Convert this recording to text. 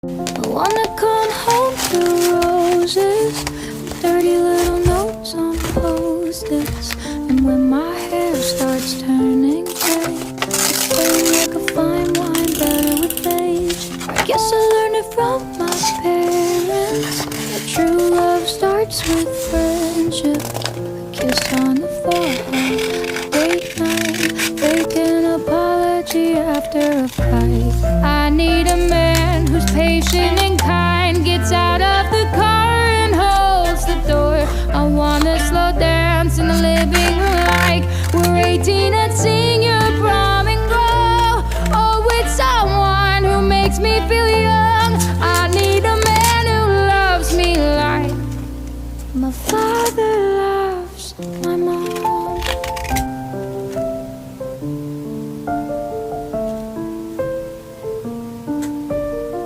I wanna come home to roses, dirty little notes on post-its. And when my hair starts turning gray, it's turning like a fine wine, better with age. I guess I learned it from my parents, that true love starts with friendship. A kiss on the forehead,